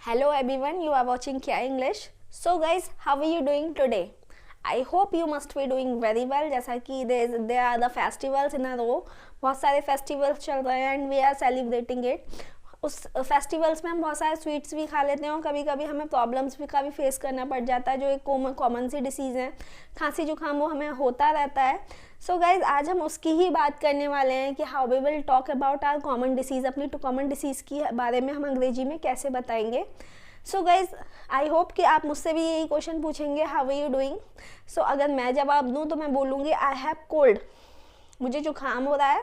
Hello everyone, you are watching Kya English. So guys, how are you doing today? I hope you must be doing very well. जैसा कि there are the festivals in a row. बहुत सारे festivals चल रहे हैं and we are celebrating it. उस festivals में हम बहुत सारे स्वीट्स भी खा लेते हैं और कभी कभी हमें प्रॉब्लम्स भी काफ़ी फेस करना पड़ जाता है, जो एक कॉमन सी डिसीज़ है खांसी जुकाम, वो हमें होता रहता है. सो गाइज आज हम उसकी ही बात करने वाले हैं कि how we will talk about our common disease. अपनी कॉमन डिसीज़ की बारे में हम अंग्रेजी में कैसे बताएंगे. सो गाइज आई होप कि आप मुझसे भी यही क्वेश्चन पूछेंगे, हाउ आर यू डूइंग. सो अगर मैं जवाब दूँ तो मैं बोलूँगी आई हैव कोल्ड, मुझे जुकाम हो रहा है,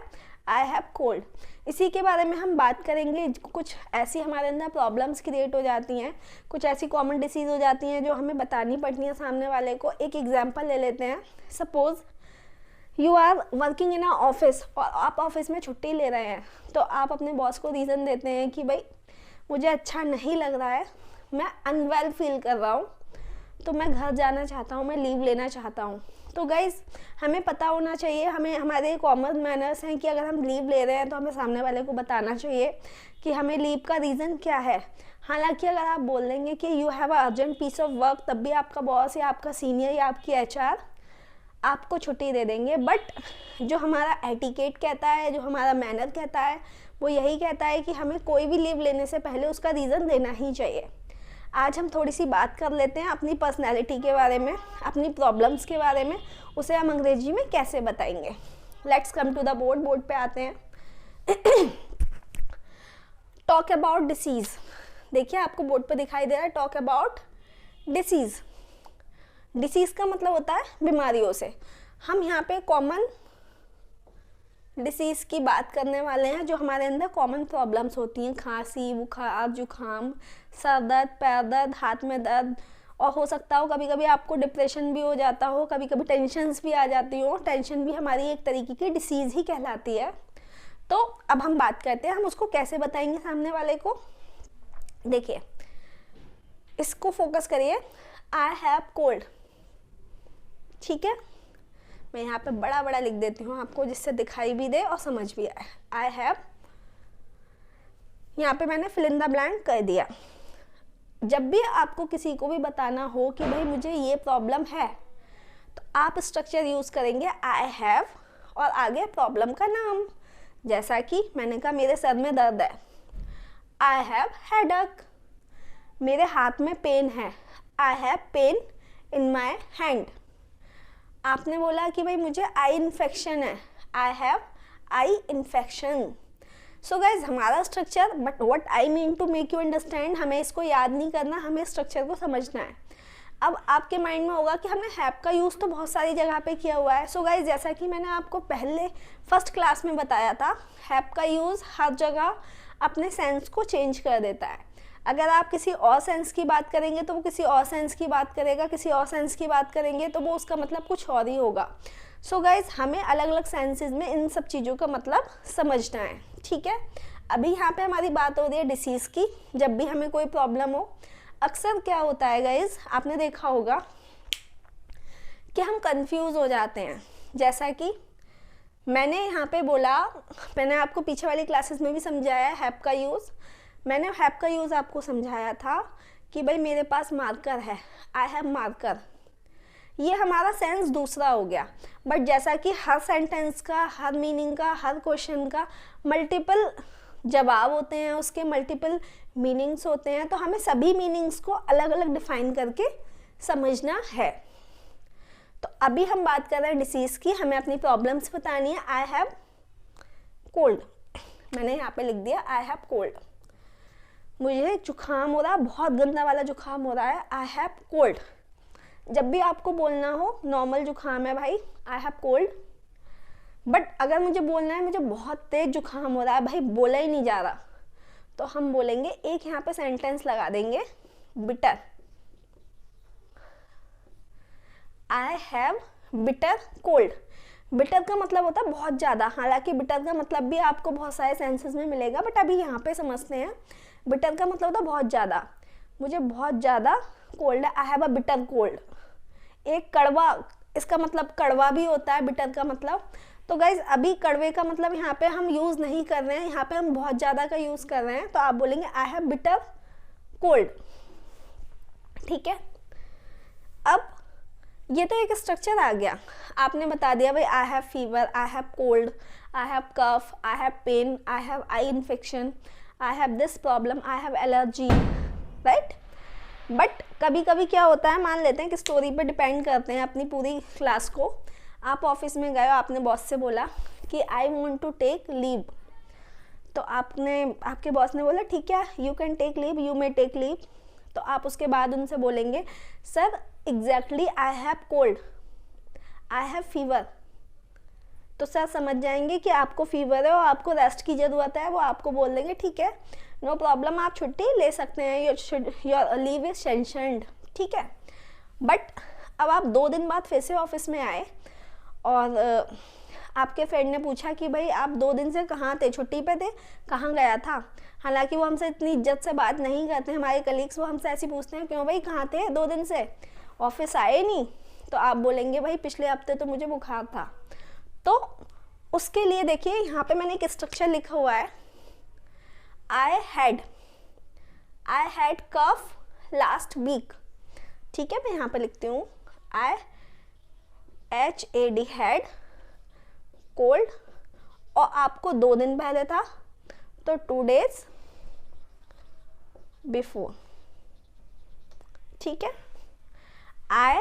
आई हैव कोल्ड. इसी के बारे में हम बात करेंगे. कुछ ऐसी हमारे अंदर प्रॉब्लम्स क्रिएट हो जाती हैं, कुछ ऐसी कॉमन डिसीज़ हो जाती हैं जो हमें बतानी पड़ती हैं सामने वाले को. एक एग्जांपल ले लेते हैं. Suppose you are working in a office और आप ऑफिस में छुट्टी ले रहे हैं, तो आप अपने बॉस को रीज़न देते हैं कि भाई मुझे अच्छा नहीं लग रहा है, मैं अनवेल फील कर रहा हूँ, तो मैं घर जाना चाहता हूँ, मैं लीव लेना चाहता हूँ. तो गाइज़ हमें पता होना चाहिए, हमें हमारे कॉमन मैनर्स हैं कि अगर हम लीव ले रहे हैं तो हमें सामने वाले को बताना चाहिए कि हमें लीव का रीज़न क्या है. हालांकि अगर आप बोल देंगे कि you have a urgent piece of work, तब भी आपका बॉस या आपका सीनियर या आपकी एचआर आपको छुट्टी दे देंगे. बट जो हमारा एटिकेट कहता है, जो हमारा मैनर कहता है, वो यही कहता है कि हमें कोई भी लीव लेने से पहले उसका रीज़न देना ही चाहिए. आज हम थोड़ी सी बात कर लेते हैं अपनी पर्सनैलिटी के बारे में, अपनी प्रॉब्लम्स के बारे में, उसे हम अंग्रेजी में कैसे बताएंगे. Let's come to the board पे आते हैं. Talk about disease. देखिए आपको बोर्ड पे दिखाई दे रहा है टॉक अबाउट डिसीज़. डिसीज़ का मतलब होता है बीमारियों से. हम यहाँ पे कॉमन डिसीज़ की बात करने वाले हैं, जो हमारे अंदर कॉमन प्रॉब्लम्स होती हैं. खांसी, बुखार, जुखाम, सर दर्द, पैर दर्द, हाथ में दर्द, और हो सकता हो कभी कभी आपको डिप्रेशन भी हो जाता हो, कभी कभी टेंशन्स भी आ जाती हो. टेंशन भी हमारी एक तरीके की डिसीज़ ही कहलाती है. तो अब हम बात करते हैं हम उसको कैसे बताएंगे सामने वाले को. देखिए इसको फोकस करिए. आई हैव कोल्ड. ठीक है, मैं यहाँ पे बड़ा बड़ा लिख देती हूँ आपको, जिससे दिखाई भी दे और समझ भी आए. आई हैव, यहाँ पे मैंने फिल इन द ब्लैंक कर दिया. जब भी आपको किसी को भी बताना हो कि भाई मुझे ये प्रॉब्लम है, तो आप स्ट्रक्चर यूज़ करेंगे आई हैव और आगे प्रॉब्लम का नाम. जैसा कि मैंने कहा मेरे सर में दर्द है, आई हैव हेडेक. मेरे हाथ में पेन है, I have pen in my hand. आपने बोला कि भाई मुझे आई इन्फेक्शन है, I have eye infection. So guys हमारा structure, but what I mean to make you understand, हमें इसको याद नहीं करना, हमें स्ट्रक्चर को समझना है. अब आपके माइंड में होगा कि हमने हैव का यूज़ तो बहुत सारी जगह पे किया हुआ है. सो गाइज जैसा कि मैंने आपको पहले फर्स्ट क्लास में बताया था, हैव का यूज़ हर जगह अपने सेंस को चेंज कर देता है. अगर आप किसी और सेंस की बात करेंगे तो वो किसी और सेंस की बात करेगा, किसी और सेंस की बात करेंगे तो वो उसका मतलब कुछ और ही होगा. सो गाइज हमें अलग अलग सेंसेस में इन सब चीज़ों का मतलब समझना है. ठीक है, अभी यहाँ पे हमारी बात हो रही है डिसीज़ की. जब भी हमें कोई प्रॉब्लम हो, अक्सर क्या होता है गाइज, आपने देखा होगा कि हम कंफ्यूज हो जाते हैं. जैसा कि मैंने यहाँ पे बोला, मैंने आपको पीछे वाली क्लासेस में भी समझाया है हैव का यूज़. मैंने हैव का यूज़ आपको समझाया था कि भाई मेरे पास मार्कर है, आई हैव मार्कर. ये हमारा सेंस दूसरा हो गया. बट जैसा कि हर सेंटेंस का, हर मीनिंग का, हर क्वेश्चन का मल्टीपल जवाब होते हैं, उसके मल्टीपल मीनिंग्स होते हैं, तो हमें सभी मीनिंग्स को अलग अलग डिफाइन करके समझना है. तो अभी हम बात कर रहे हैं डिसीज़ की. हमें अपनी प्रॉब्लम्स बतानी है. आई हैव कोल्ड, मैंने यहाँ पे लिख दिया आई हैव कोल्ड. मुझे जुकाम हो रहा है, बहुत गंदा वाला जुकाम हो रहा है, आई हैव कोल्ड. जब भी आपको बोलना हो नॉर्मल जुकाम है भाई, आई हैव कोल्ड. बट अगर मुझे बोलना है मुझे बहुत तेज जुकाम हो रहा है भाई, बोला ही नहीं जा रहा, तो हम बोलेंगे, एक यहाँ पे सेंटेंस लगा देंगे, bitter. I have bitter cold. Bitter का मतलब होता है बहुत ज़्यादा. हालांकि बिटर का मतलब भी आपको बहुत सारे सेंसेस में मिलेगा, बट अभी यहाँ पे समझते हैं. बिटर का मतलब होता है बहुत ज़्यादा. मुझे बहुत ज़्यादा कोल्ड है, I have a bitter cold. एक कड़वा, इसका मतलब कड़वा भी होता है बिटर का मतलब. तो गाइज अभी कड़वे का मतलब यहाँ पे हम यूज़ नहीं कर रहे हैं, यहाँ पे हम बहुत ज़्यादा का यूज़ कर रहे हैं. तो आप बोलेंगे आई हैव बिटर कोल्ड। ठीक है, अब ये तो एक स्ट्रक्चर आ गया, आपने बता दिया भाई I have fever, I have cold, I have cough, I have pain, I have eye infection, I have this problem, I have allergy, right. But कभी कभी क्या होता है, मान लेते हैं कि स्टोरी पर डिपेंड करते हैं अपनी पूरी क्लास को। आप ऑफिस में गए, आपने बॉस से बोला कि I want to take leave, तो आपके बॉस ने बोला ठीक है you can take leave, you may take leave. तो आप उसके बाद उनसे बोलेंगे sir exactly I have cold, I have fever. तो सर समझ जाएंगे कि आपको फीवर है और आपको रेस्ट की ज़रूरत है, वो आपको बोल देंगे ठीक है नो प्रॉब्लम, आप छुट्टी ले सकते हैं, योर लीव इज सैंक्शन्ड। ठीक है, बट अब आप 2 दिन बाद फिर से ऑफिस में आए और आपके फ्रेंड ने पूछा कि भाई आप 2 दिन से कहाँ थे, छुट्टी पे थे, कहाँ गया था। हालांकि वो हमसे इतनी इज्जत से बात नहीं करते, हमारे कलीग्स वो हमसे ऐसे पूछते हैं क्यों भाई कहाँ थे 2 दिन से, ऑफिस आए नहीं। तो आप बोलेंगे भाई पिछले हफ्ते तो मुझे बुखार था। तो उसके लिए देखिए यहाँ पे मैंने एक स्ट्रक्चर लिखा हुआ है, I had cough last week. ठीक है, मैं यहाँ पे लिखती हूँ आई HAD हैड कोल्ड, और आपको 2 दिन पहले था तो 2 days बिफोर। ठीक है, I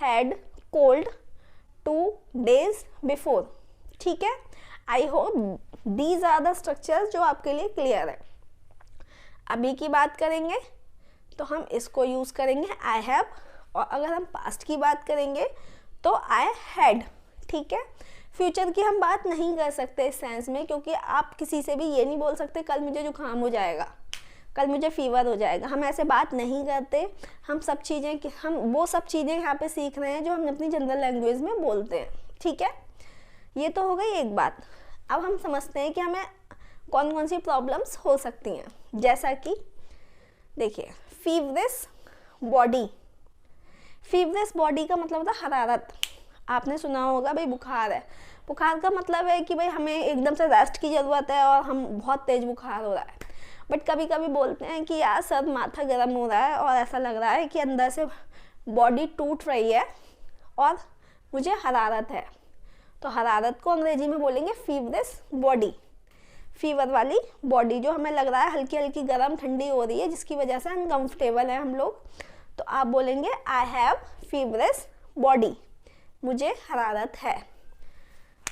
had cold 2 days before. ठीक है, I hope these are the structures जो आपके लिए क्लियर है। अभी की बात करेंगे तो हम इसको यूज़ करेंगे आई हैव, और अगर हम पास्ट की बात करेंगे तो आई हैड। ठीक है, फ्यूचर की हम बात नहीं कर सकते इस सेंस में, क्योंकि आप किसी से भी ये नहीं बोल सकते कल मुझे जुकाम हो जाएगा, कल मुझे फीवर हो जाएगा, हम ऐसे बात नहीं करते। हम वो सब चीज़ें यहाँ पे सीख रहे हैं जो हम अपनी जनरल लैंग्वेज में बोलते हैं। ठीक है, ये तो हो गई एक बात। अब हम समझते हैं कि हमें कौन कौन सी प्रॉब्लम्स हो सकती हैं, जैसा कि देखिए फीवरेस बॉडी। फीवरेस बॉडी का मतलब होता है हरारत। आपने सुना होगा भाई बुखार है, बुखार का मतलब है कि भाई हमें एकदम से रेस्ट की ज़रूरत है और हम बहुत तेज़ बुखार हो रहा है। बट कभी कभी बोलते हैं कि यार सर माथा गर्म हो रहा है और ऐसा लग रहा है कि अंदर से बॉडी टूट रही है और मुझे हरारत है। तो हरारत को अंग्रेजी में बोलेंगे फीवरेस बॉडी। फीवर वाली बॉडी जो हमें लग रहा है हल्की हल्की गर्म ठंडी हो रही है, जिसकी वजह से अनकंफर्टेबल है हम लोग, तो आप बोलेंगे आई हैव फीवरेस बॉडी, मुझे हरारत है।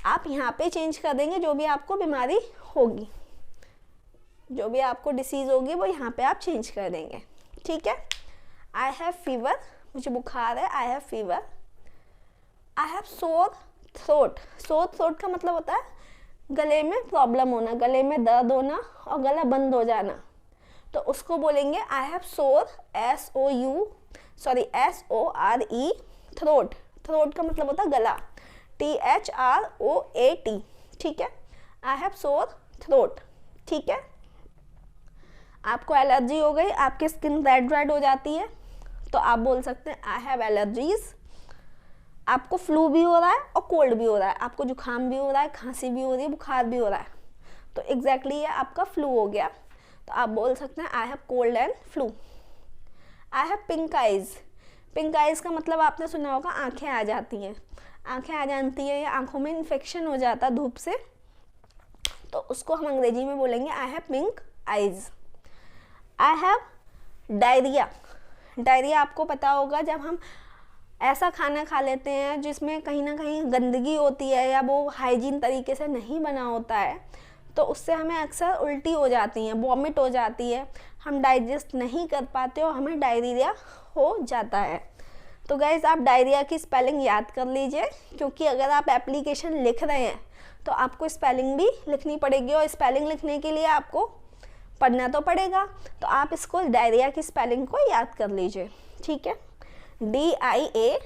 आप यहाँ पे चेंज कर देंगे जो भी आपको बीमारी होगी, जो भी आपको डिसीज़ होगी वो यहाँ पे आप चेंज कर देंगे। ठीक है, आई हैव फीवर, मुझे बुखार है, I have fever. I have sore throat. Sore throat का मतलब होता है गले में प्रॉब्लम होना, गले में दर्द होना और गला बंद हो जाना, तो उसको बोलेंगे आई हैव सोर SORE थ्रोट। थ्रोट का मतलब होता है गला, THROAT। ठीक है, आई हैव सोर थ्रोट। ठीक है, आपको एलर्जी हो गई, आपकी स्किन रेड हो जाती है, तो आप बोल सकते हैं आई हैव एलर्जीज। आपको फ्लू भी हो रहा है और कोल्ड भी हो रहा है, आपको जुकाम भी हो रहा है, खांसी भी हो रही है, बुखार भी हो रहा है, तो एग्जैक्टली ये आपका फ्लू हो गया, तो आप बोल सकते हैं आई have cold and flu. I have pink eyes. Pink eyes का मतलब आपने सुना होगा आंखें आ जाती हैं, आंखें आ जाती हैं या आंखों में इन्फेक्शन हो जाता है धूप से, तो उसको हम अंग्रेजी में बोलेंगे I have pink eyes. I have diarrhoea. Diarrhoea आपको पता होगा जब हम ऐसा खाना खा लेते हैं जिसमें कहीं ना कहीं गंदगी होती है या वो हाइजीन तरीके से नहीं बना होता है, तो उससे हमें अक्सर उल्टी हो जाती है, वॉमिट हो जाती है, हम डाइजेस्ट नहीं कर पाते और हमें डायरिया हो जाता है। तो गाइज आप डायरिया की स्पेलिंग याद कर लीजिए, क्योंकि अगर आप एप्लीकेशन लिख रहे हैं तो आपको स्पेलिंग भी लिखनी पड़ेगी, और स्पेलिंग लिखने के लिए आपको पढ़ना तो पड़ेगा, तो आप इसको डायरिया की स्पेलिंग को याद कर लीजिए। ठीक है, DIARRHEA।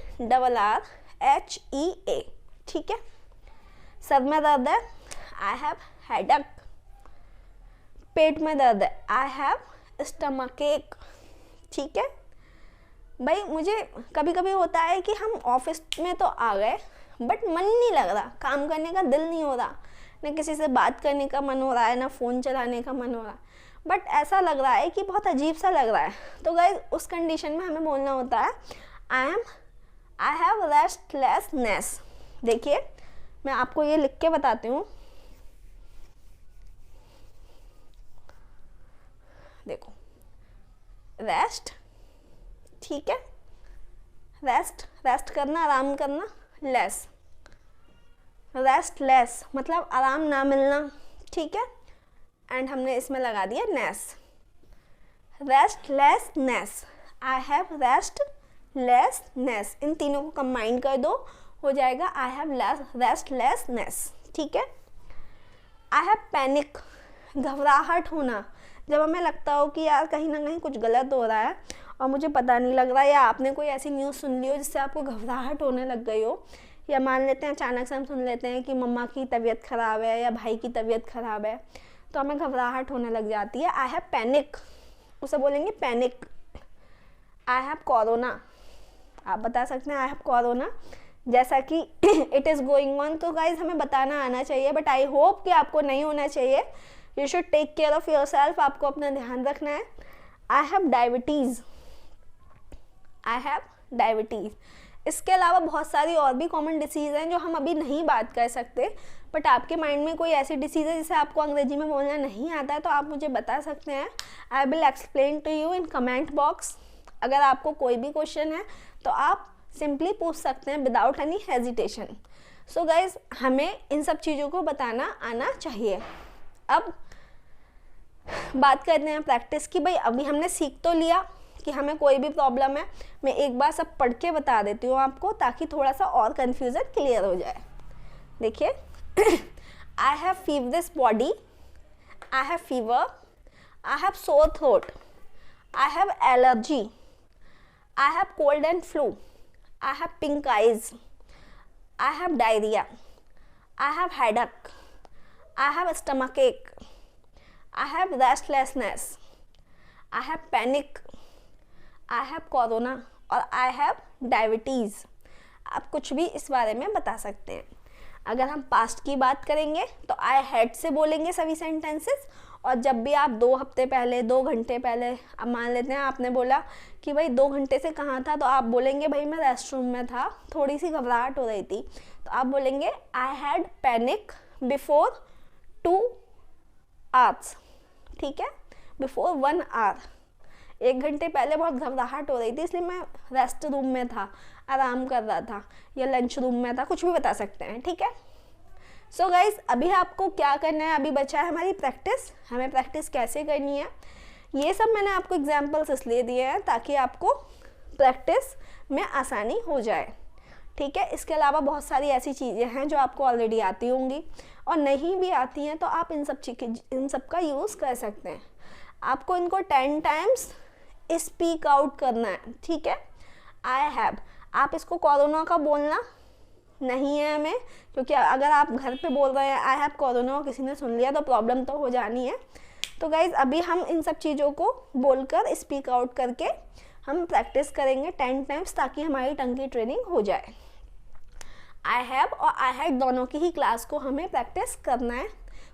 ठीक है, सर में दर्द है, आई हैव हेडेक। पेट में दर्द है, आई हैव स्टमक एक। ठीक है भाई, मुझे कभी कभी होता है कि हम ऑफिस में तो आ गए बट मन नहीं लग रहा, काम करने का दिल नहीं हो रहा, ना किसी से बात करने का मन हो रहा है, ना फ़ोन चलाने का मन हो रहा, बट ऐसा लग रहा है कि बहुत अजीब सा लग रहा है, तो गाइज उस कंडीशन में हमें बोलना होता है आई हैव रेस्टलेसनेस। देखिए मैं आपको ये लिख के बताती हूँ, देखो रेस्ट, ठीक है, रेस्ट करना, आराम करना, लेस, रेस्टलेस मतलब आराम ना मिलना, ठीक है, एंड हमने इसमें लगा दिया नेस, रेस्टलेसनेस, आई हैव रेस्टलेसनेस, इन तीनों को कंबाइन कर दो, हो जाएगा आई हैव रेस्टलेसनेस, ठीक है। आई हैव पैनिक, घबराहट होना, जब हमें लगता हो कि यार कहीं ना कहीं कुछ गलत हो रहा है और मुझे पता नहीं लग रहा, या आपने कोई ऐसी न्यूज़ सुन ली हो जिससे आपको घबराहट होने लग गई हो, या मान लेते हैं अचानक से हम सुन लेते हैं कि मम्मा की तबीयत ख़राब है या भाई की तबीयत ख़राब है, तो हमें घबराहट होने लग जाती है। आई हैव पैनिक, उसे बोलेंगे पैनिक। आई हैव कोरोना, आप बता सकते हैं आई हैव कोरोना, जैसा कि इट इज़ गोइंग ऑन, तो गाइज हमें बताना आना चाहिए, बट आई होप कि आपको नहीं होना चाहिए। You should take care of yourself, आपको अपना ध्यान रखना है। I have diabetes, I have diabetes. इसके अलावा बहुत सारी और भी कॉमन डिसीज़ हैं जो हम अभी नहीं बात कर सकते, बट आपके माइंड में कोई ऐसी डिसीज़ है जिसे आपको अंग्रेजी में बोलना नहीं आता है तो आप मुझे बता सकते हैं। I will explain to you in comment box. अगर आपको कोई भी क्वेश्चन है तो आप सिंपली पूछ सकते हैं without any hesitation. So guys हमें इन सब चीज़ों को बताना आना चाहिए। अब बात करते हैं प्रैक्टिस की। भाई अभी हमने सीख तो लिया कि हमें कोई भी प्रॉब्लम है, मैं एक बार सब पढ़ के बता देती हूँ आपको ताकि थोड़ा सा और कन्फ्यूज़न क्लियर हो जाए। देखिए I have feverish body, I have fever, I have sore throat, I have allergy, I have cold and flu, I have pink eyes, I have diarrhoea, I have headache, I have stomach एक, I have restlessness, I have panic, I have corona और I have diabetes। आप कुछ भी इस बारे में बता सकते हैं। अगर हम पास्ट की बात करेंगे तो I had से बोलेंगे सभी सेंटेंसेस, और जब भी आप 2 हफ्ते पहले, 2 घंटे पहले, अब मान लेते हैं आपने बोला कि भाई 2 घंटे से कहाँ था, तो आप बोलेंगे भाई मैं रेस्टरूम में था, थोड़ी सी घबराहट हो रही थी, तो आप बोलेंगे I had panic before 2 hours, ठीक है, बिफोर 1 hour, 1 घंटे पहले बहुत घबराहट हो रही थी इसलिए मैं रेस्ट रूम में था, आराम कर रहा था, या लंच रूम में था, कुछ भी बता सकते हैं, ठीक है। सो गाइज अभी आपको क्या करना है, अभी बचा है हमारी प्रैक्टिस। हमें प्रैक्टिस कैसे करनी है ये सब मैंने आपको एग्जाम्पल्स इसलिए दिए हैं ताकि आपको प्रैक्टिस में आसानी हो जाए, ठीक है। इसके अलावा बहुत सारी ऐसी चीज़ें हैं जो आपको ऑलरेडी आती होंगी, और नहीं भी आती हैं तो आप इन सब का यूज़ कर सकते हैं। आपको इनको 10 टाइम्स स्पीक आउट करना है, ठीक है। आई हैव, आप इसको कोरोना का बोलना नहीं है हमें, क्योंकि अगर आप घर पे बोल रहे हैं आई हैव कोरोना और किसी ने सुन लिया तो प्रॉब्लम तो हो जानी है। तो गाइज अभी हम इन सब चीज़ों को बोलकर स्पीक आउट करके हम प्रैक्टिस करेंगे 10 टाइम्स ताकि हमारी टंग की ट्रेनिंग हो जाए। आई हैव और आई हैड दोनों की ही क्लास को हमें प्रैक्टिस करना है।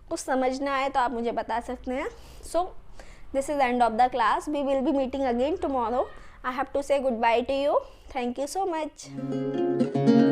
कुछ समझना है तो आप मुझे बता सकते हैं। So this is end of the class, we will be meeting again tomorrow. I have to say good bye to you, thank you so much.